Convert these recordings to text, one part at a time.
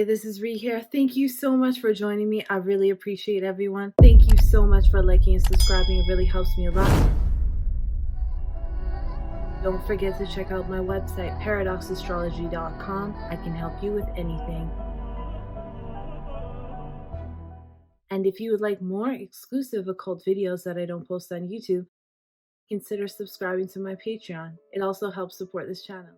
this is Ree here. Thank you so much for joining me. I really appreciate everyone. Thank you so much for liking and subscribing. It really helps me a lot. Don't forget to check out my website, paradoxastrology.com. I can help you with anything. And if you would like more exclusive occult videos that I don't post on YouTube, consider subscribing to my Patreon. It also helps support this channel.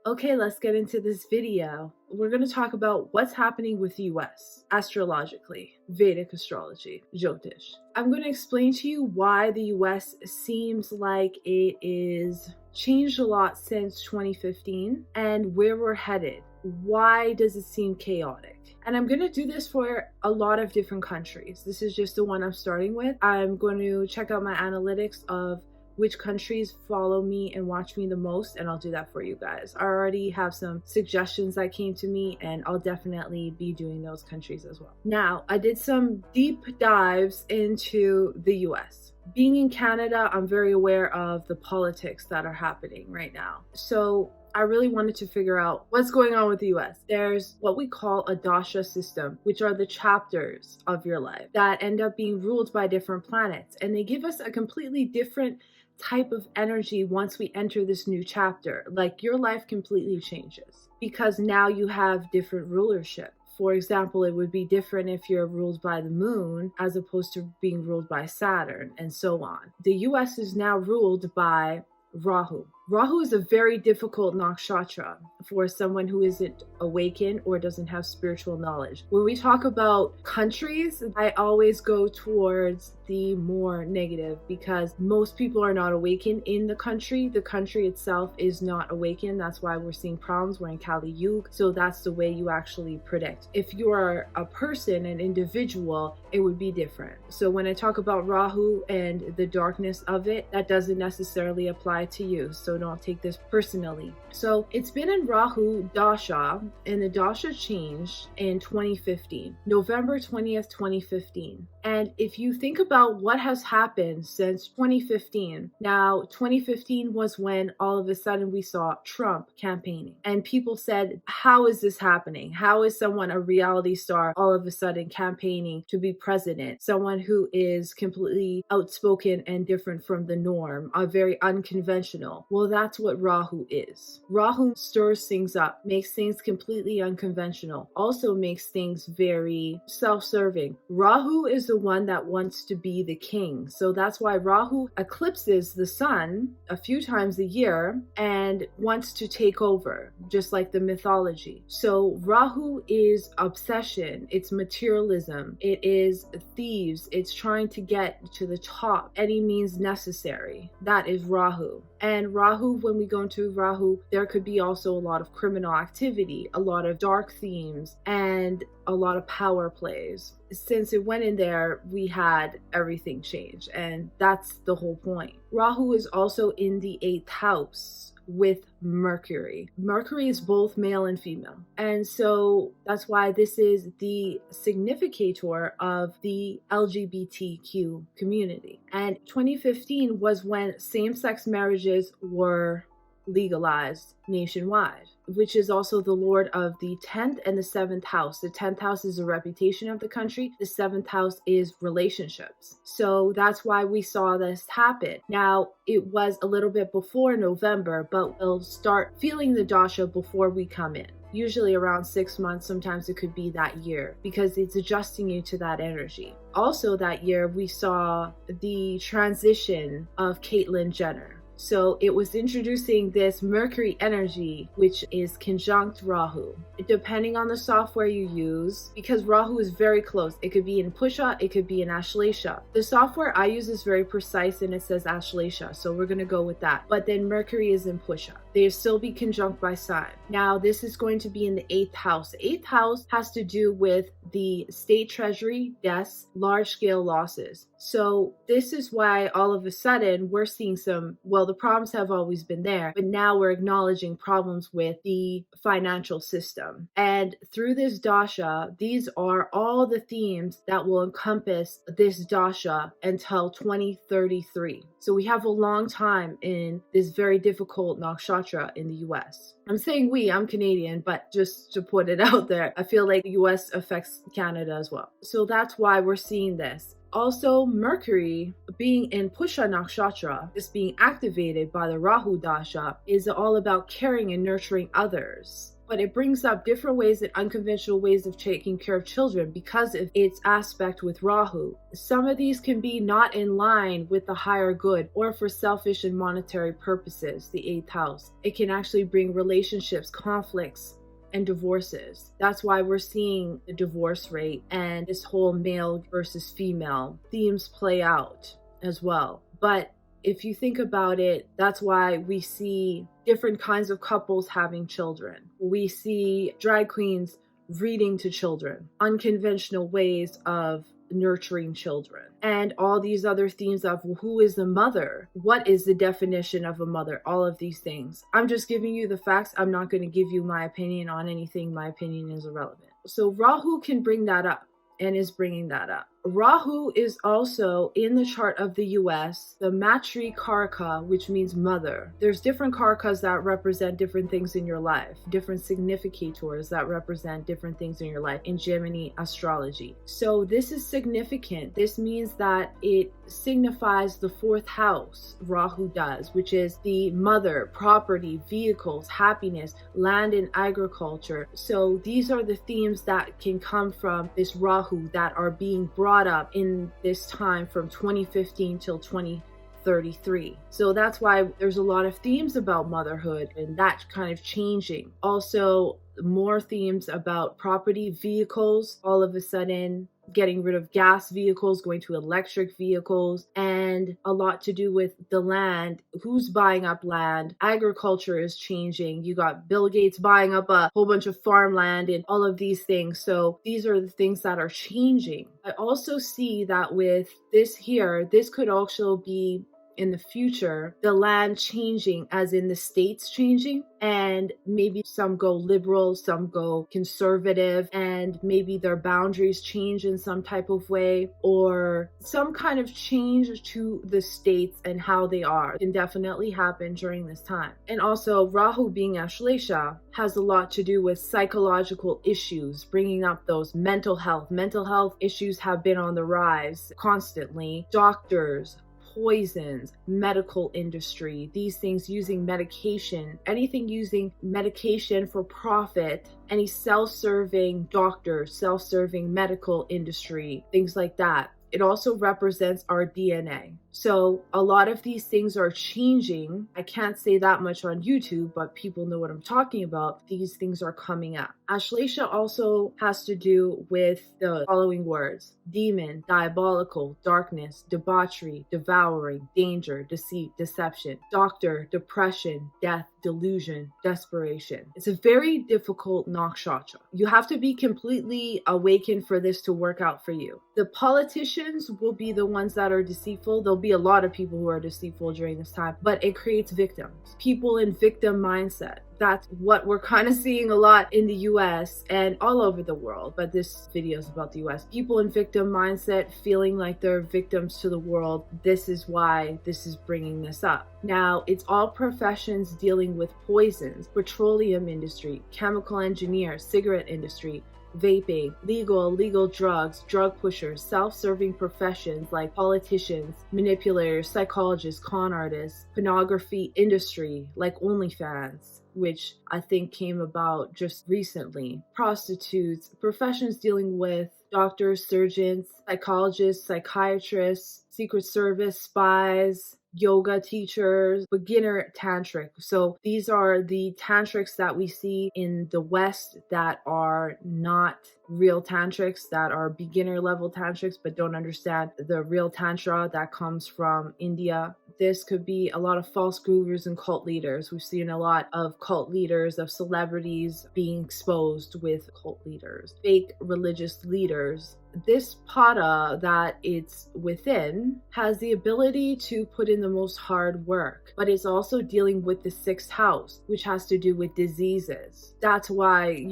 Okay, let's get into this video. We're going to talk about what's happening with the US, astrologically, Vedic astrology, jyotish. I'm going to explain to you why the US seems like it is changed a lot since 2015 and where we're headed. Why does it seem chaotic? And I'm going to do this for a lot of different countries. This is just the one I'm starting with. I'm going to check out my analytics of which countries follow me and watch me the most, and I'll do that for you guys. I already have some suggestions that came to me, and I'll definitely be doing those countries as well. Now, I did some deep dives into the US. Being in Canada, I'm very aware of the politics that are happening right now. So I really wanted to figure out what's going on with the US. There's what we call a dasha system, which are the chapters of your life that end up being ruled by different planets. And they give us a completely different type of energy once we enter this new chapter. Like, your life completely changes because now you have different rulership. For example, it would be different if you're ruled by the moon as opposed to being ruled by Saturn, and so on. The US is now ruled by Rahu. Rahu is a very difficult nakshatra for someone who isn't awakened or doesn't have spiritual knowledge. When we talk about countries, I always go towards the more negative because most people are not awakened in the country. The country itself is not awakened. That's why we're seeing problems. We're in Kali Yuga. So that's the way you actually predict. If you're a person, an individual, it would be different. So when I talk about Rahu and the darkness of it, that doesn't necessarily apply to you. So don't take this personally. So it's been in Rahu Dasha, and the Dasha changed in 2015, November 20th, 2015. And if you think about what has happened since 2015, now 2015 was when all of a sudden we saw Trump campaigning, and people said, how is this happening? How is someone, a reality star, all of a sudden campaigning to be president? Someone who is completely outspoken and different from the norm, very unconventional. Well, that's what Rahu is. Rahu stirs things up, makes things completely unconventional, also makes things very self-serving. Rahu is the one that wants to be the king. So that's why Rahu eclipses the sun a few times a year and wants to take over, just like the mythology. So Rahu is obsession, it's materialism, it is thieves, it's trying to get to the top, any means necessary. That is Rahu. And Rahu, when we go into Rahu, there could be also a lot of criminal activity, a lot of dark themes, and a lot of power plays. Since it went in there, we had everything change, and that's the whole point. Rahu is also in the 8th house with Mercury. Mercury is both male and female. And so that's why this is the significator of the LGBTQ community. And 2015 was when same-sex marriages were legalized nationwide, which is also the lord of the 10th and the 7th house. The 10th house is the reputation of the country. The 7th house is relationships. So that's why we saw this happen. Now, it was a little bit before November, but we'll start feeling the dasha before we come in. Usually around 6 months, sometimes it could be that year, because it's adjusting you to that energy. Also that year, we saw the transition of Caitlyn Jenner. So it was introducing this Mercury energy, which is conjunct Rahu. Depending on the software you use, because Rahu is very close. It could be in Pusha, it could be in Ashlesha. The software I use is very precise and it says Ashlesha, so we're going to go with that. But then Mercury is in Pusha. They still be conjunct by sign. Now this is going to be in the 8th house. The 8th house has to do with the state treasury, deaths, large scale losses. So this is why all of a sudden we're seeing some, well, the problems have always been there, but now we're acknowledging problems with the financial system. And through this dasha, these are all the themes that will encompass this dasha until 2033. So we have a long time in this very difficult nakshatra nakshatra in the US. I'm saying we, I'm Canadian, but just to put it out there, I feel like the US affects Canada as well. So that's why we're seeing this. Also, Mercury being in Pusha Nakshatra, this being activated by the Rahu Dasha, is all about caring and nurturing others. But it brings up different ways and unconventional ways of taking care of children because of its aspect with Rahu. Some of these can be not in line with the higher good or for selfish and monetary purposes, the 8th house. It can actually bring relationships, conflicts, and divorces. That's why we're seeing the divorce rate and this whole male versus female themes play out as well. But if you think about it, that's why we see different kinds of couples having children. We see drag queens reading to children, unconventional ways of nurturing children, and all these other themes of who is the mother, what is the definition of a mother, all of these things. I'm just giving you the facts. I'm not going to give you my opinion on anything. My opinion is irrelevant. So Rahu can bring that up and is bringing that up. Rahu is also in the chart of the US, the Matri Karaka, which means mother. There's different Karakas that represent different things in your life, different significators that represent different things in your life in Gemini astrology. So this is significant. This means that it signifies the 4th house, Rahu does, which is the mother, property, vehicles, happiness, land and agriculture. So these are the themes that can come from this Rahu that are being brought up in this time from 2015 till 2033. So that's why there's a lot of themes about motherhood and that kind of changing. Also, more themes about property, vehicles, all of a sudden getting rid of gas vehicles, going to electric vehicles, and a lot to do with the land, who's buying up land. Agriculture is changing. You got Bill Gates buying up a whole bunch of farmland and all of these things. So these are the things that are changing. I also see that with this here, this could also be in the future, the land changing, as in the states changing, and maybe some go liberal, some go conservative, and maybe their boundaries change in some type of way, or some kind of change to the states and how they are can definitely happen during this time. And also, Rahu being Ashlesha has a lot to do with psychological issues, bringing up those mental health. Mental health issues have been on the rise constantly. Doctors, poisons, medical industry, these things using medication, anything using medication for profit, any self-serving doctor, self-serving medical industry, things like that. It also represents our DNA. So a lot of these things are changing. I can't say that much on YouTube, but people know what I'm talking about. These things are coming up. Ashlesha also has to do with the following words: demon, diabolical, darkness, debauchery, devouring, danger, deceit, deception, doctor, depression, death, delusion, desperation. It's a very difficult nakshatra. You have to be completely awakened for this to work out for you. The politicians will be the ones that are deceitful. There'll be a lot of people who are deceitful during this time, but it creates victims, people in victim mindset. That's what we're kind of seeing a lot in the US and all over the world, but this video is about the US. People in victim mindset feeling like they're victims to the world. This is why this is bringing this up. Now, it's all professions dealing with poisons, petroleum industry, chemical engineer, cigarette industry, vaping, illegal drugs, drug pushers, self-serving professions like politicians, manipulators, psychologists, con artists, pornography industry like OnlyFans, which I think came about just recently, prostitutes, professions dealing with doctors, surgeons, psychologists, psychiatrists, Secret Service, spies, yoga teachers, beginner tantric. So these are the tantrics that we see in the West that are not real tantrics, that are beginner level tantrics, but don't understand the real tantra that comes from India. This could be a lot of false gurus and cult leaders. We've seen a lot of cult leaders, of celebrities being exposed with cult leaders, fake religious leaders this pada that it's within has the ability to put in the most hard work, but it's also dealing with the 6th house, which has to do with diseases. That's why,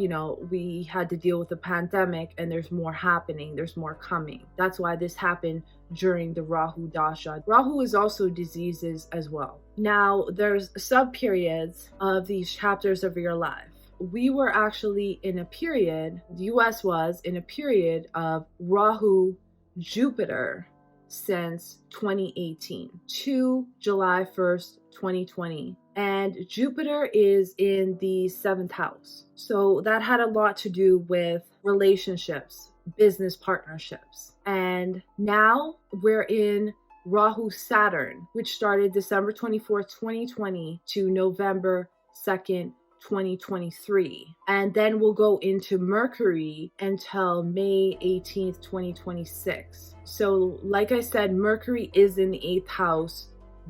we had to deal with the pandemic, and there's more happening, there's more coming. That's why this happened during the Rahu Dasha. Rahu is also diseases as well. Now, there's sub-periods of these chapters of your life. We were actually in a period, the US was in a period of Rahu Jupiter since 2018 to July 1st, 2020. And Jupiter is in the 7th house. So that had a lot to do with relationships, business partnerships. And now we're in Rahu Saturn, which started December 24th, 2020 to November 2nd, 2023. And then we'll go into Mercury until May 18th, 2026. So like I said, Mercury is in the 8th house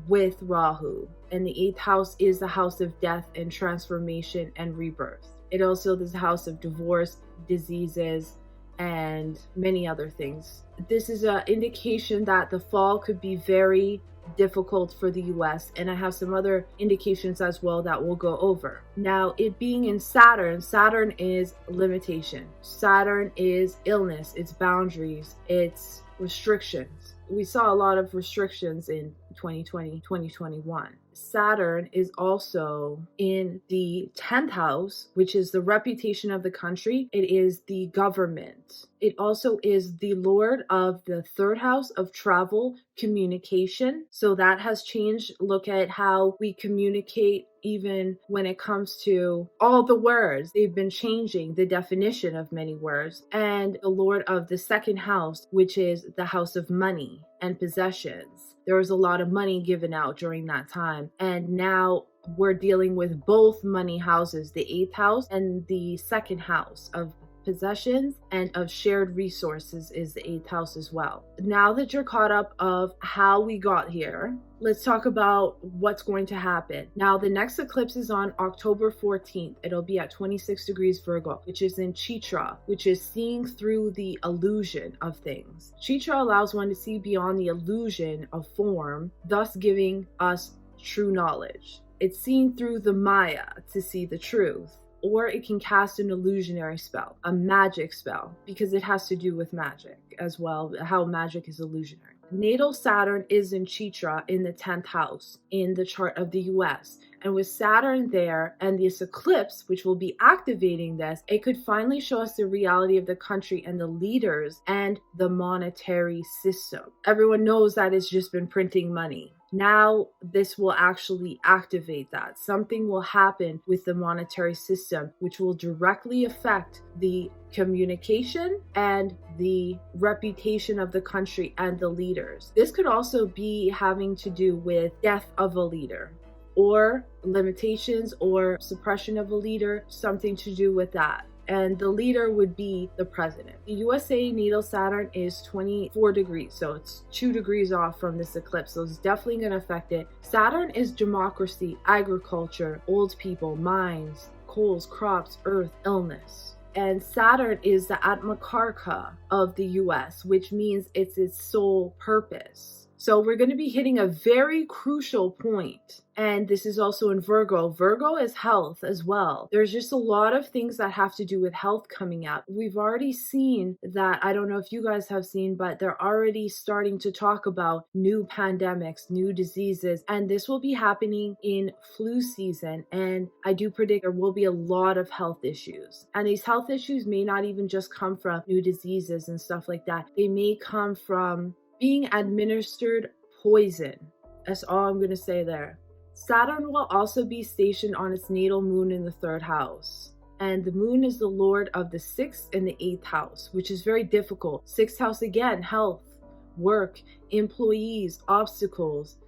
with Rahu. And the 8th house is the house of death and transformation and rebirth. It also is the house of divorce, diseases, and many other things. This is an indication that the fall could be very difficult for the US, and I have some other indications as well that we'll go over. Now, it being in Saturn, Saturn is limitation. Saturn is illness, it's boundaries, it's restrictions. We saw a lot of restrictions in 2020, 2021. Saturn is also in the 10th house, which is the reputation of the country. It is the government. It also is the lord of the 3rd house of travel, communication. So that has changed. Look at how we communicate even when it comes to all the words. They've been changing the definition of many words. And the lord of the 2nd house, which is the house of money and possessions. There was a lot of money given out during that time. And now we're dealing with both money houses, the 8th house and the 2nd house of possessions and of shared resources is the 8th house as well. Now that you're caught up of how we got here, let's talk about what's going to happen. Now, the next eclipse is on October 14th. It'll be at 26 degrees Virgo, which is in Chitra, which is seeing through the illusion of things. Chitra allows one to see beyond the illusion of form, thus giving us true knowledge. It's seeing through the Maya to see the truth. Or it can cast an illusionary spell, a magic spell, because it has to do with magic as well, how magic is illusionary. Natal Saturn is in Chitra in the 10th house in the chart of the US. And with Saturn there and this eclipse, which will be activating this, it could finally show us the reality of the country and the leaders and the monetary system. Everyone knows that it's just been printing money. Now this will actually activate that. Something will happen with the monetary system, which will directly affect the communication and the reputation of the country and the leaders. This could also be having to do with death of a leader, or limitations or suppression of a leader, something to do with that. And the leader would be the president. The USA natal Saturn is 24 degrees, so it's 2 degrees off from this eclipse, so it's definitely going to affect it. Saturn is democracy, agriculture, old people, mines, coals, crops, earth, illness. And Saturn is the Atmakarka of the US, which means it's its sole purpose. So we're going to be hitting a very crucial point. And this is also in Virgo. Virgo is health as well. There's just a lot of things that have to do with health coming up. We've already seen that, I don't know if you guys have seen, but they're already starting to talk about new pandemics, new diseases, and this will be happening in flu season. And I do predict there will be a lot of health issues. And these health issues may not even just come from new diseases and stuff like that. They may come from being administered poison. That's all I'm going to say there. Saturn will also be stationed on its natal moon in the 3rd house. And the moon is the lord of the 6th and the 8th house, which is very difficult. 6th house again, health, work, employees, obstacles,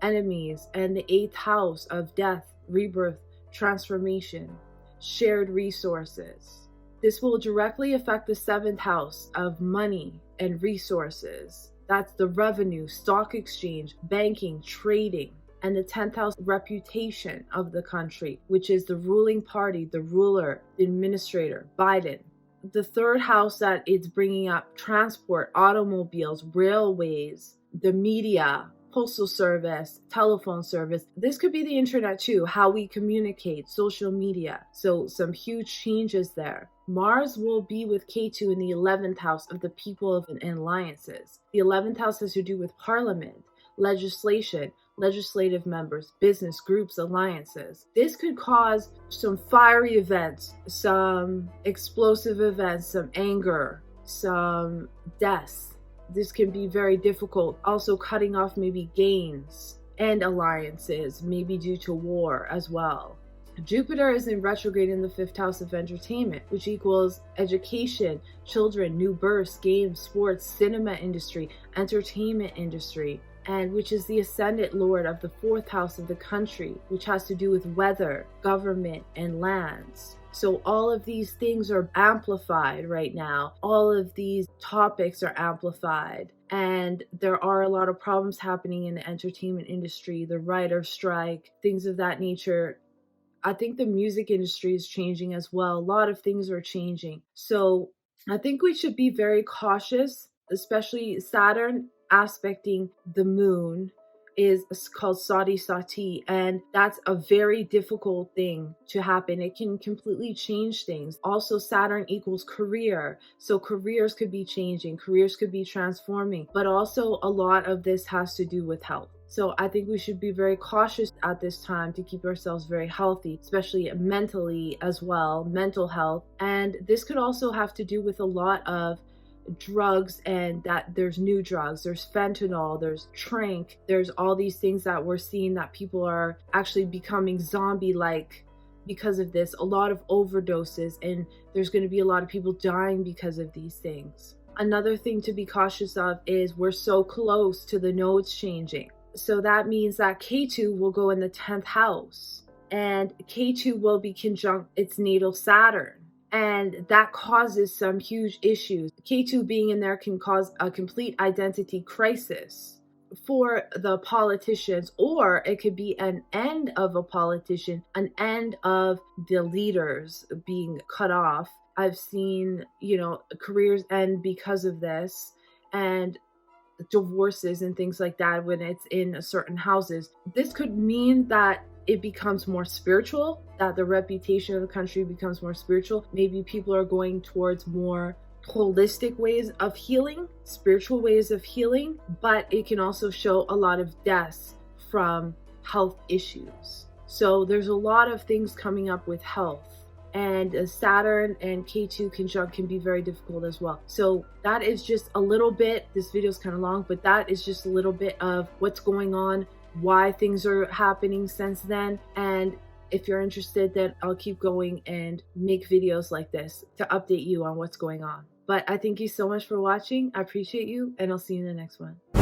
enemies. And the 8th house of death, rebirth, transformation, shared resources. This will directly affect the 7th house of money and resources. That's the revenue, stock exchange, banking, trading. And the 10th house reputation of the country, which is the ruling party, the ruler, the administrator, Biden, the third house that it's bringing up: transport, automobiles, railways, the media, postal service, telephone service. This could be the internet too, how we communicate, social media. So some huge changes there. Mars will be with Ketu in the 11th house of the people and alliances. The 11th house has to do with parliament, legislation, legislative members, business groups, alliances. This could cause some fiery events, some explosive events, some anger, some deaths. This can be very difficult. Also cutting off maybe gains and alliances, maybe due to war as well. Jupiter is in retrograde in the 5th house of entertainment, which equals education, children, new births, games, sports, cinema industry, entertainment industry, and which is the ascendant lord of the 4th house of the country, which has to do with weather, government, and lands. So all of these things are amplified right now. All of these topics are amplified. And there are a lot of problems happening in the entertainment industry, the writer's strike, things of that nature. I think the music industry is changing as well. A lot of things are changing. So I think we should be very cautious, especially Saturn aspecting the moon is called Shawtee, and that's a very difficult thing to happen. It can completely change things. Also, Saturn equals career, so careers could be changing, careers could be transforming, but also a lot of this has to do with health. So I think we should be very cautious at this time to keep ourselves very healthy, especially mentally as well, mental health. And this could also have to do with a lot of drugs, and that there's new drugs, there's fentanyl, there's trank, there's all these things that we're seeing that people are actually becoming zombie-like because of this. A lot of overdoses, and there's going to be a lot of people dying because of these things. Another thing to be cautious of is we're so close to the nodes changing. So that means that Ketu will go in the 10th house, and Ketu will be conjunct its natal Saturn. And that causes some huge issues. Ketu being in there can cause a complete identity crisis for the politicians, or it could be an end of a politician, an end of the leaders being cut off. I've seen, careers end because of this, and divorces and things like that when it's in certain houses. This could mean that it becomes more spiritual, that the reputation of the country becomes more spiritual. Maybe people are going towards more holistic ways of healing, spiritual ways of healing, but it can also show a lot of deaths from health issues. So there's a lot of things coming up with health. And Saturn and Ketu conjunct can be very difficult as well. So that is just a little bit, this video is kind of long, but that is just a little bit of what's going on, why things are happening since then. And if you're interested, then I'll keep going and make videos like this to update you on what's going on. But I thank you so much for watching. I appreciate you, and I'll see you in the next one.